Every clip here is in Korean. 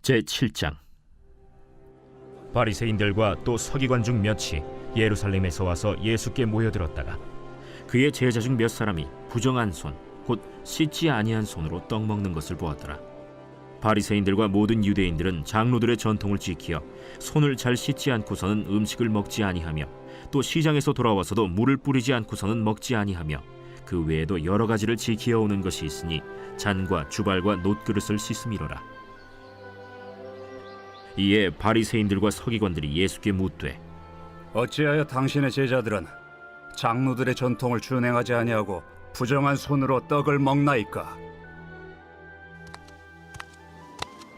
제7장. 바리새인들과 또 서기관 중 몇이 예루살렘에서 와서 예수께 모여들었다가 그의 제자 중 몇 사람이 부정한 손, 곧 씻지 아니한 손으로 떡 먹는 것을 보았더라. 바리새인들과 모든 유대인들은 장로들의 전통을 지키어 손을 잘 씻지 않고서는 음식을 먹지 아니하며, 또 시장에서 돌아와서도 물을 뿌리지 않고서는 먹지 아니하며, 그 외에도 여러 가지를 지키어 오는 것이 있으니 잔과 주발과 놋그릇을 씻음이로라. 이에 바리새인들과 서기관들이 예수께 묻되, 어찌하여 당신의 제자들은 장로들의 전통을 준행하지 아니하고 부정한 손으로 떡을 먹나이까?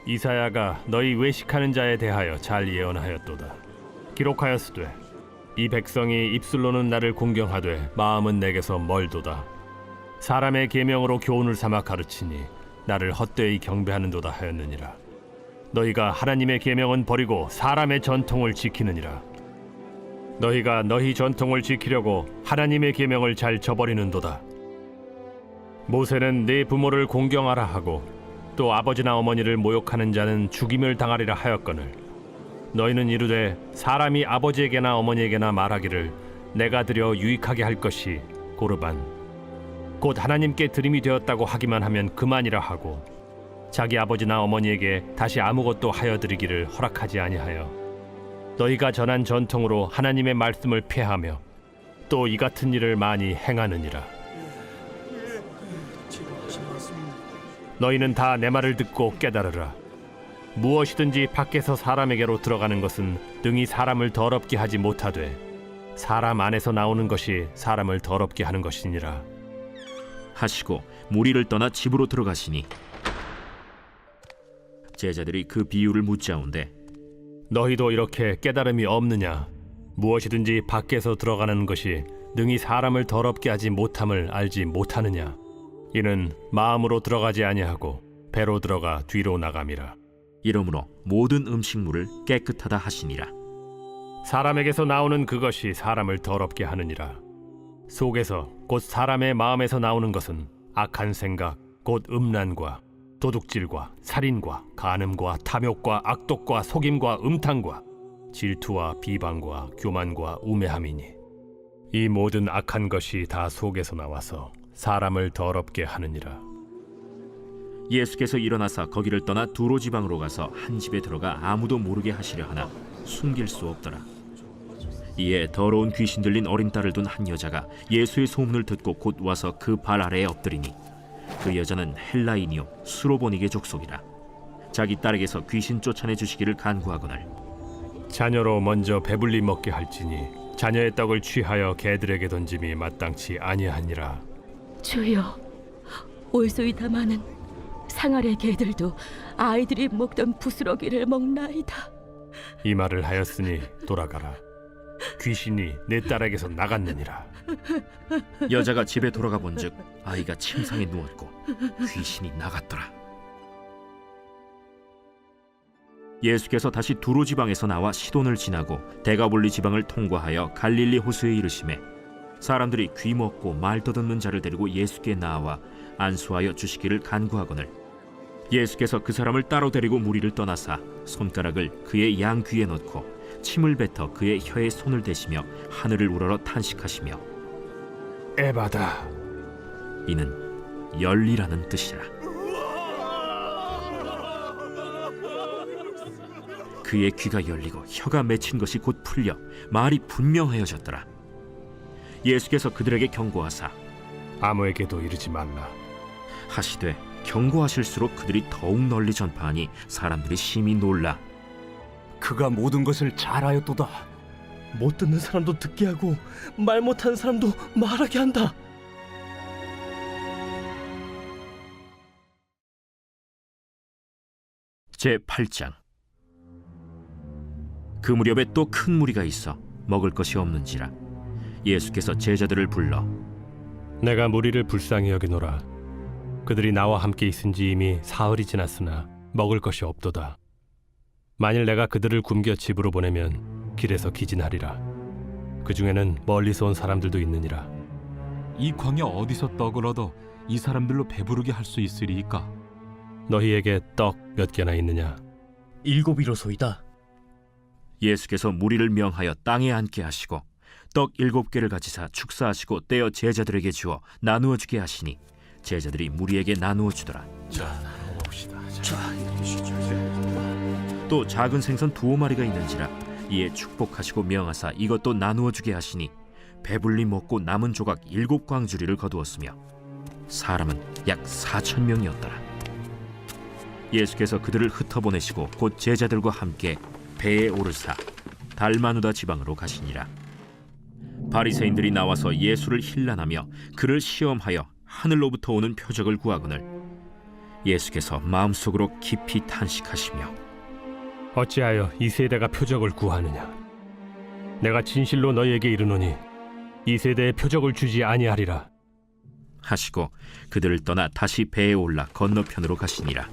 이사야가 너희 외식하는 자에 대하여 잘 예언하였도다. 기록하였으되 이 백성이 입술로는 나를 공경하되 마음은 내게서 멀도다. 사람의 계명으로 교훈을 삼아 가르치니 나를 헛되이 경배하는도다 하였느니라. 너희가 하나님의 계명은 버리고 사람의 전통을 지키느니라. 너희가 너희 전통을 지키려고 하나님의 계명을 잘 저버리는도다. 모세는 네 부모를 공경하라 하고 또 아버지나 어머니를 모욕하는 자는 죽임을 당하리라 하였거늘, 너희는 이르되 사람이 아버지에게나 어머니에게나 말하기를 내가 드려 유익하게 할 것이 고르반 곧 하나님께 드림이 되었다고 하기만 하면 그만이라 하고, 자기 아버지나 어머니에게 다시 아무것도 하여 드리기를 허락하지 아니하여 너희가 전한 전통으로 하나님의 말씀을 폐하며 또 이 같은 일을 많이 행하느니라. 너희는 다 내 말을 듣고 깨달으라. 무엇이든지 밖에서 사람에게로 들어가는 것은 능히 사람을 더럽게 하지 못하되 사람 안에서 나오는 것이 사람을 더럽게 하는 것이니라 하시고 무리를 떠나 집으로 들어가시니 제자들이 그 비유를 묻자온데, 너희도 이렇게 깨달음이 없느냐? 무엇이든지 밖에서 들어가는 것이 능히 사람을 더럽게 하지 못함을 알지 못하느냐? 이는 마음으로 들어가지 아니하고 배로 들어가 뒤로 나감이라. 이러므로 모든 음식물을 깨끗하다 하시니라. 사람에게서 나오는 그것이 사람을 더럽게 하느니라. 속에서 곧 사람의 마음에서 나오는 것은 악한 생각 곧 음란과 도둑질과 살인과 간음과 탐욕과 악독과 속임과 음탕과 질투와 비방과 교만과 우매함이니 이 모든 악한 것이 다 속에서 나와서 사람을 더럽게 하느니라. 예수께서 일어나사 거기를 떠나 두로 지방으로 가서 한 집에 들어가 아무도 모르게 하시려 하나 숨길 수 없더라. 이에 더러운 귀신 들린 어린 딸을 둔 한 여자가 예수의 소문을 듣고 곧 와서 그 발 아래에 엎드리니, 그 여자는 헬라인이요 수로보니게 족속이라. 자기 딸에게서 귀신 쫓아내 주시기를 간구하거늘, 자녀로 먼저 배불리 먹게 할지니 자녀의 떡을 취하여 개들에게 던짐이 마땅치 아니하니라. 주여, 올소이다 마는 상아래 개들도 아이들이 먹던 부스러기를 먹나이다. 이 말을 하였으니 돌아가라. 귀신이 내 딸에게서 나갔느니라. 여자가 집에 돌아가 본즉 아이가 침상에 누웠고 귀신이 나갔더라. 예수께서 다시 두로 지방에서 나와 시돈을 지나고 데가볼리 지방을 통과하여 갈릴리 호수에 이르시매, 사람들이 귀 먹고 말 더듬는 자를 데리고 예수께 나와 안수하여 주시기를 간구하거늘, 예수께서 그 사람을 따로 데리고 무리를 떠나사 손가락을 그의 양 귀에 넣고 침을 뱉어 그의 혀에 손을 대시며 하늘을 우러러 탄식하시며, 에바다, 이는 열리라는 뜻이라. 그의 귀가 열리고 혀가 맺힌 것이 곧 풀려 말이 분명하여졌더라. 예수께서 그들에게 경고하사 아무에게도 이르지 말라 하시되, 경고하실수록 그들이 더욱 널리 전파하니 사람들이 심히 놀라 그가 모든 것을 잘하였도다. 못 듣는 사람도 듣게 하고 말 못하는 사람도 말하게 한다. 제8장. 그 무렵에 또 큰 무리가 있어 먹을 것이 없는지라 예수께서 제자들을 불러 내가 무리를 불쌍히 여기노라. 그들이 나와 함께 있은지 이미 사흘이 지났으나 먹을 것이 없도다. 만일 내가 그들을 굶겨 집으로 보내면 길에서 기진하리라. 그 중에는 멀리서 온 사람들도 있느니라. 이 광야 어디서 떡을 얻어 이 사람들로 배부르게 할 수 있으리이까? 너희에게 떡 몇 개나 있느냐? 7이로소이다. 예수께서 무리를 명하여 땅에 앉게 하시고 떡 7개를 가지사 축사하시고 떼어 제자들에게 주어 나누어 주게 하시니 제자들이 무리에게 나누어 주더라. 또 작은 생선 2마리가 있는지라 이에 축복하시고 명하사 이것도 나누어 주게 하시니 배불리 먹고 남은 조각 7광주리를 거두었으며 사람은 약 4,000명이었더라. 예수께서 그들을 흩어보내시고 곧 제자들과 함께 배에 오르사 달마누다 지방으로 가시니라. 바리새인들이 나와서 예수를 힐난하며 그를 시험하여 하늘로부터 오는 표적을 구하거늘 예수께서 마음속으로 깊이 탄식하시며 어찌하여 이 세대가 표적을 구하느냐? 내가 진실로 너희에게 이르노니 이 세대에 표적을 주지 아니하리라. 하시고 그들을 떠나 다시 배에 올라 건너편으로 가시니라.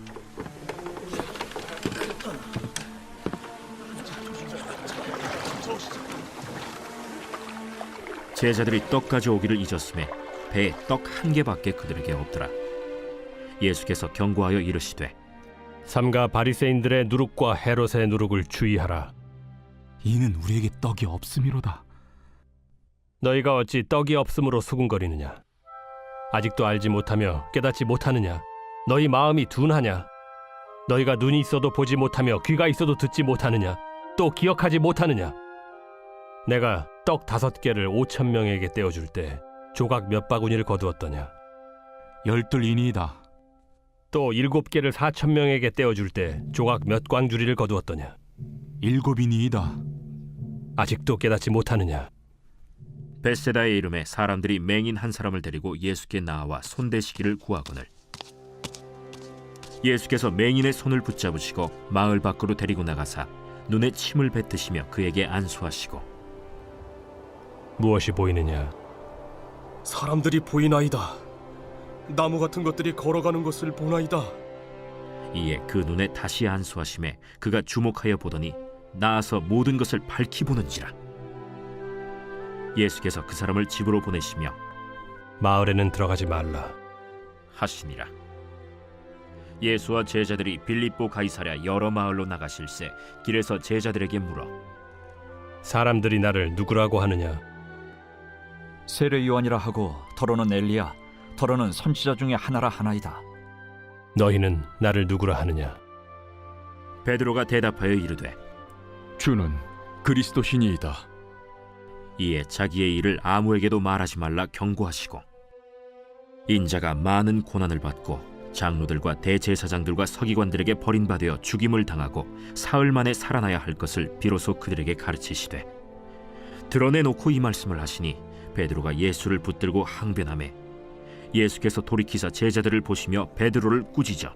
제자들이 떡 가져오기를 잊었음에 배에 떡 1개밖에 그들에게 없더라. 예수께서 경고하여 이르시되 삼가 바리새인들의 누룩과 헤롯의 누룩을 주의하라. 이는 우리에게 떡이 없음이로다. 너희가 어찌 떡이 없음으로 수군거리느냐? 아직도 알지 못하며 깨닫지 못하느냐? 너희 마음이 둔하냐? 너희가 눈이 있어도 보지 못하며 귀가 있어도 듣지 못하느냐? 또 기억하지 못하느냐? 내가 떡 5개를 5,000명에게 떼어줄 때 조각 몇 바구니를 거두었더냐? 12이니이다. 또 7개를 4,000명에게 떼어줄 때 조각 몇 광주리를 거두었더냐? 7이니이다. 아직도 깨닫지 못하느냐? 벳세다의 이름에 사람들이 맹인 한 사람을 데리고 예수께 나와 손대시기를 구하거늘 예수께서 맹인의 손을 붙잡으시고 마을 밖으로 데리고 나가사 눈에 침을 뱉으시며 그에게 안수하시고 무엇이 보이느냐? 사람들이 보이나이다. 나무 같은 것들이 걸어가는 것을 보나이다. 이에 그 눈에 다시 안수하심에 그가 주목하여 보더니 나아서 모든 것을 밝히 보는지라. 예수께서 그 사람을 집으로 보내시며 마을에는 들어가지 말라 하시니라. 예수와 제자들이 빌립보 가이사랴 여러 마을로 나가실새 길에서 제자들에게 물어 사람들이 나를 누구라고 하느냐? 세례 요한이라 하고 더러는 엘리야, 더러는 선지자 중에 하나라 하나이다. 너희는 나를 누구라 하느냐? 베드로가 대답하여 이르되 주는 그리스도시니이다. 이에 자기의 일을 아무에게도 말하지 말라 경고하시고 인자가 많은 고난을 받고 장로들과 대제사장들과 서기관들에게 버림받아 죽임을 당하고 사흘 만에 살아나야 할 것을 비로소 그들에게 가르치시되 드러내놓고 이 말씀을 하시니 베드로가 예수를 붙들고 항변하매 예수께서 돌이키사 제자들을 보시며 베드로를 꾸짖어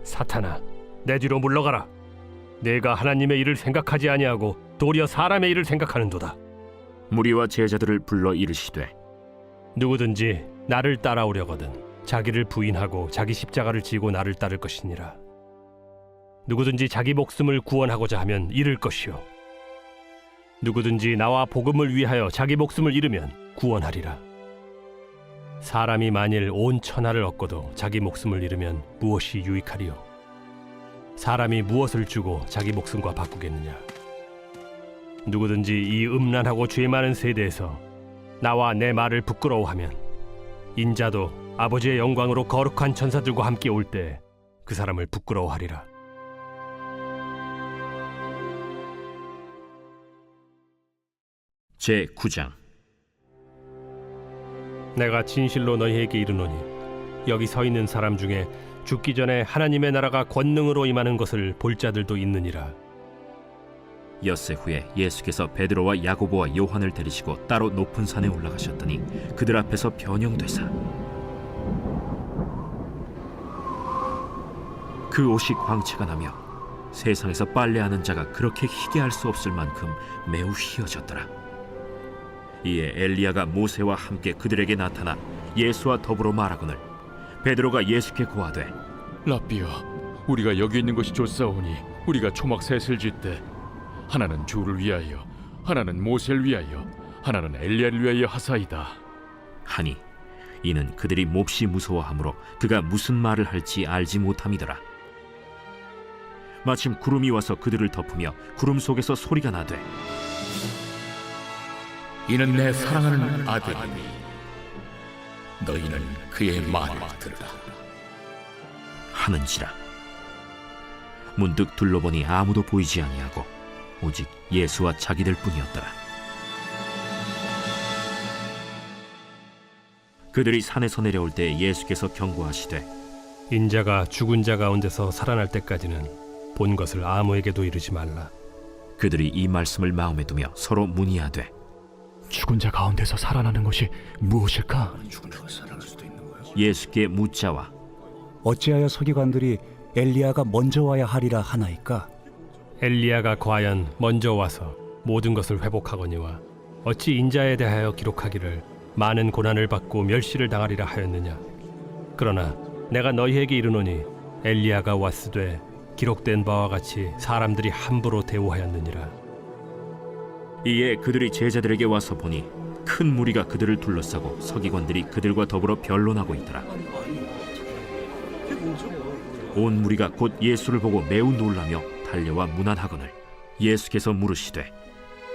사탄아, 내 뒤로 물러가라. 내가 하나님의 일을 생각하지 아니하고 도리어 사람의 일을 생각하는도다. 무리와 제자들을 불러 이르시되 누구든지 나를 따라오려거든 자기를 부인하고 자기 십자가를 지고 나를 따를 것이니라. 누구든지 자기 목숨을 구원하고자 하면 잃을 것이요 누구든지 나와 복음을 위하여 자기 목숨을 잃으면 구원하리라. 사람이 만일 온 천하를 얻고도 자기 목숨을 잃으면 무엇이 유익하리요? 사람이 무엇을 주고 자기 목숨과 바꾸겠느냐? 누구든지 이 음란하고 죄 많은 세대에서 나와 내 말을 부끄러워하면 인자도 아버지의 영광으로 거룩한 천사들과 함께 올 때 그 사람을 부끄러워하리라. 제9장 내가 진실로 너희에게 이르노니 여기 서 있는 사람 중에 죽기 전에 하나님의 나라가 권능으로 임하는 것을 볼 자들도 있느니라. 엿새 후에 예수께서 베드로와 야고보와 요한을 데리시고 따로 높은 산에 올라가셨더니 그들 앞에서 변형되사 그 옷이 광채가 나며 세상에서 빨래하는 자가 그렇게 희게 할 수 없을 만큼 매우 희어졌더라. 이에 엘리야가 모세와 함께 그들에게 나타나 예수와 더불어 말하거늘 베드로가 예수께 고하되 라삐여, 우리가 여기 있는 것이 좋사오니 우리가 초막 셋을 짓되 하나는 주를 위하여, 하나는 모세를 위하여, 하나는 엘리야를 위하여 하사이다 하니 이는 그들이 몹시 무서워하므로 그가 무슨 말을 할지 알지 못함이더라. 마침 구름이 와서 그들을 덮으며 구름 속에서 소리가 나되 이는 내 사랑하는 아들이니 너희는 그의 말을 들으라. 하는지라. 문득 둘러보니 아무도 보이지 아니하고 오직 예수와 자기들 뿐이었더라. 그들이 산에서 내려올 때 예수께서 경고하시되 인자가 죽은 자 가운데서 살아날 때까지는 본 것을 아무에게도 이르지 말라. 그들이 이 말씀을 마음에 두며 서로 문의하되 죽은 자 가운데서 살아나는 것이 무엇일까? 예수께 묻자와 어찌하여 서기관들이 엘리야가 먼저 와야 하리라 하나이까? 엘리야가 과연 먼저 와서 모든 것을 회복하거니와 어찌 인자에 대하여 기록하기를 많은 고난을 받고 멸시를 당하리라 하였느냐. 그러나 내가 너희에게 이르노니 엘리야가 왔으되 기록된 바와 같이 사람들이 함부로 대우하였느니라. 이에 그들이 제자들에게 와서 보니 큰 무리가 그들을 둘러싸고 서기관들이 그들과 더불어 변론하고 있더라. 온 무리가 곧 예수를 보고 매우 놀라며 달려와 문안하거늘 예수께서 물으시되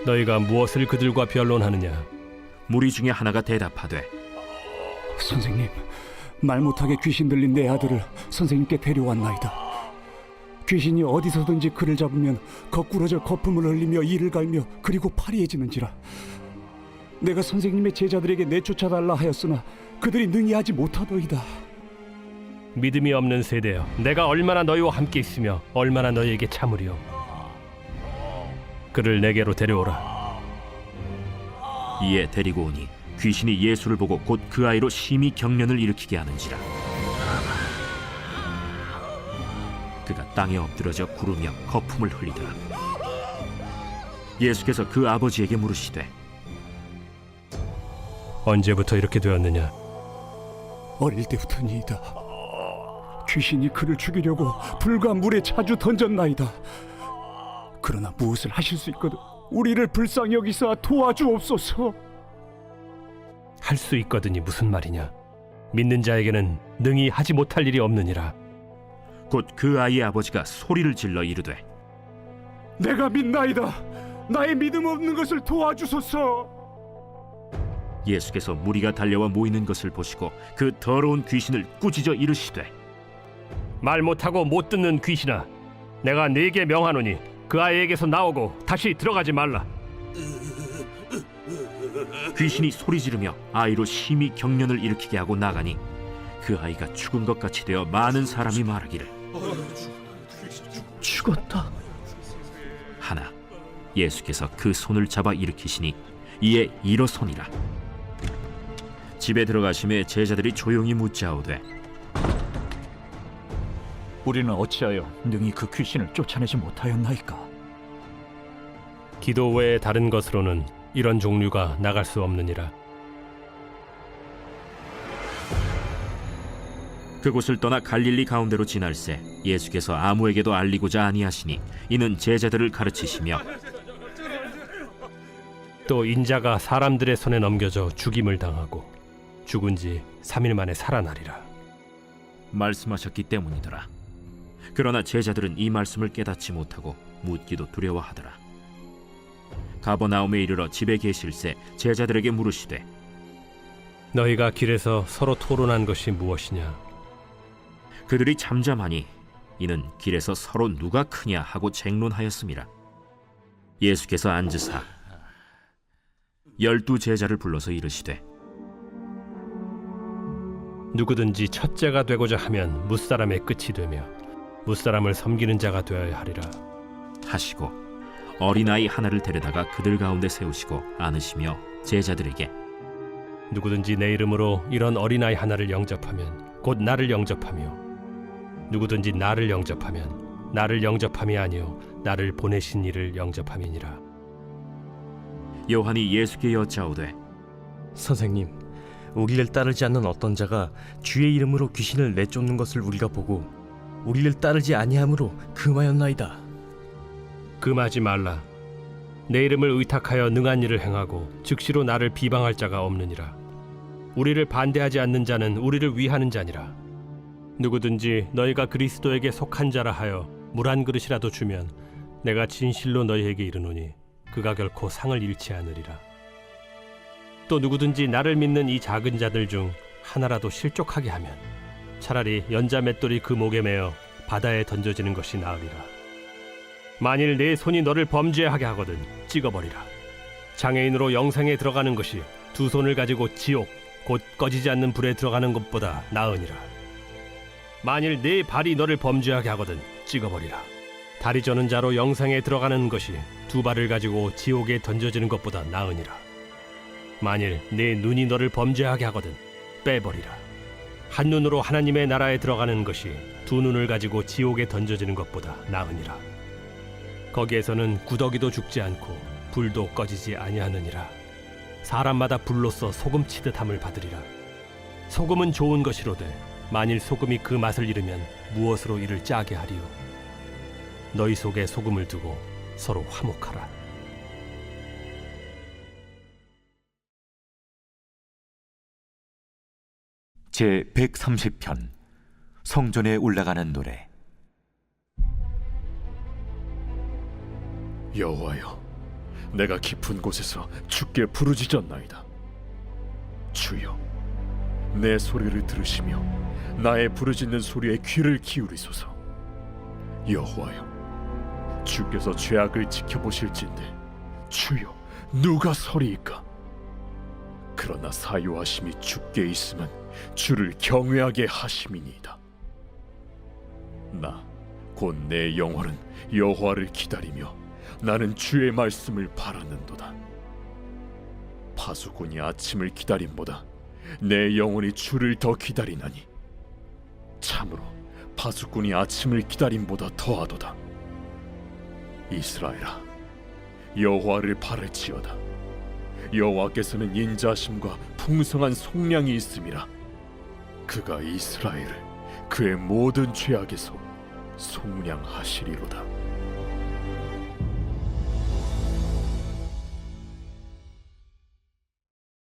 너희가 무엇을 그들과 변론하느냐. 무리 중에 하나가 대답하되 선생님, 말 못하게 귀신 들린 내 아들을 선생님께 데려왔나이다. 귀신이 어디서든지 그를 잡으면 거꾸러져 거품을 흘리며 이를 갈며 그리고 파리해지는지라. 내가 선생님의 제자들에게 내쫓아달라 하였으나 그들이 능히 하지 못하더이다. 믿음이 없는 세대여, 내가 얼마나 너희와 함께 있으며 얼마나 너희에게 참으리요. 그를 내게로 데려오라. 이에 데리고 오니 귀신이 예수를 보고 곧 그 아이로 심히 경련을 일으키게 하는지라. 그가 땅에 엎드러져 구르며 거품을 흘리더라. 예수께서 그 아버지에게 물으시되 언제부터 이렇게 되었느냐. 어릴 때부터니이다. 귀신이 그를 죽이려고 불과 물에 자주 던졌나이다. 그러나 무엇을 하실 수 있거든 우리를 불쌍히 여기사 도와주옵소서. 할 수 있거든이 무슨 말이냐. 믿는 자에게는 능히 하지 못할 일이 없느니라. 곧 그 아이의 아버지가 소리를 질러 이르되 내가 믿나이다. 나의 믿음 없는 것을 도와주소서. 예수께서 무리가 달려와 모이는 것을 보시고 그 더러운 귀신을 꾸짖어 이르시되 말 못하고 못 듣는 귀신아, 내가 네게 명하노니 그 아이에게서 나오고 다시 들어가지 말라. 귀신이 소리 지르며 아이로 심히 경련을 일으키게 하고 나가니 그 아이가 죽은 것 같이 되어 많은 사람이 말하기를 죽었다. 하나 예수께서 그 손을 잡아 일으키시니 이에 일어서니라. 집에 들어가심에 제자들이 조용히 묻자오되 우리는 어찌하여 능히 그 귀신을 쫓아내지 못하였나이까? 기도 외에 다른 것으로는 이런 종류가 나갈 수 없느니라. 그곳을 떠나 갈릴리 가운데로 지날새 예수께서 아무에게도 알리고자 아니하시니 이는 제자들을 가르치시며 또 인자가 사람들의 손에 넘겨져 죽임을 당하고 죽은 지 3일 만에 살아나리라. 말씀하셨기 때문이더라. 그러나 제자들은 이 말씀을 깨닫지 못하고 묻기도 두려워하더라. 가버나움에 이르러 집에 계실새 제자들에게 물으시되 너희가 길에서 서로 토론한 것이 무엇이냐. 그들이 잠잠하니 이는 길에서 서로 누가 크냐 하고 쟁론하였음이라. 예수께서 앉으사 12 제자를 불러서 이르시되 누구든지 첫째가 되고자 하면 무사람의 끝이 되며 무사람을 섬기는 자가 되어야 하리라 하시고 어린아이 하나를 데려다가 그들 가운데 세우시고 안으시며 제자들에게 누구든지 내 이름으로 이런 어린아이 하나를 영접하면 곧 나를 영접하며 누구든지 나를 영접하면 나를 영접함이 아니요 나를 보내신 이를 영접함이니라. 요한이 예수께 여짜오되 선생님, 우리를 따르지 않는 어떤 자가 주의 이름으로 귀신을 내쫓는 것을 우리가 보고 우리를 따르지 아니함으로 금하였나이다. 금하지 말라. 내 이름을 의탁하여 능한 일을 행하고 즉시로 나를 비방할 자가 없느니라. 우리를 반대하지 않는 자는 우리를 위하는 자니라. 누구든지 너희가 그리스도에게 속한 자라 하여 물 한 그릇이라도 주면 내가 진실로 너희에게 이르노니 그가 결코 상을 잃지 않으리라. 또 누구든지 나를 믿는 이 작은 자들 중 하나라도 실족하게 하면 차라리 연자 맷돌이 그 목에 매어 바다에 던져지는 것이 나으리라. 만일 내 손이 너를 범죄하게 하거든 찍어버리라. 장애인으로 영생에 들어가는 것이 두 손을 가지고 지옥 곧 꺼지지 않는 불에 들어가는 것보다 나으니라. 만일 네 발이 너를 범죄하게 하거든 찍어버리라. 다리 저는 자로 영생에 들어가는 것이 두 발을 가지고 지옥에 던져지는 것보다 나으니라. 만일 네 눈이 너를 범죄하게 하거든 빼버리라. 한 눈으로 하나님의 나라에 들어가는 것이 두 눈을 가지고 지옥에 던져지는 것보다 나으니라. 거기에서는 구더기도 죽지 않고 불도 꺼지지 아니하느니라. 사람마다 불로써 소금 치듯 함을 받으리라. 소금은 좋은 것이로되 만일 소금이 그 맛을 잃으면 무엇으로 이를 짜게 하리요. 너희 속에 소금을 두고 서로 화목하라. 제 130편 성전에 올라가는 노래. 여호와여, 내가 깊은 곳에서 주께 부르짖었나이다. 주여, 내 소리를 들으시며 나의 부르짖는 소리에 귀를 기울이소서. 여호와여, 주께서 죄악을 지켜보실진데 주여, 누가 서리이까? 그러나 사요하심이 주께 있으면 주를 경외하게 하심이니이다. 나 곧 내 영혼은 여호와를 기다리며 나는 주의 말씀을 바라는도다. 파수꾼이 아침을 기다림보다 내 영혼이 주를 더 기다리나니 참으로 파수꾼이 아침을 기다림보다 더하도다. 이스라엘아, 여호와를 바랄지어다. 여호와께서는 인자하심과 풍성한 속량이 있음이라. 그가 이스라엘을 그의 모든 죄악에서 속량하시리로다.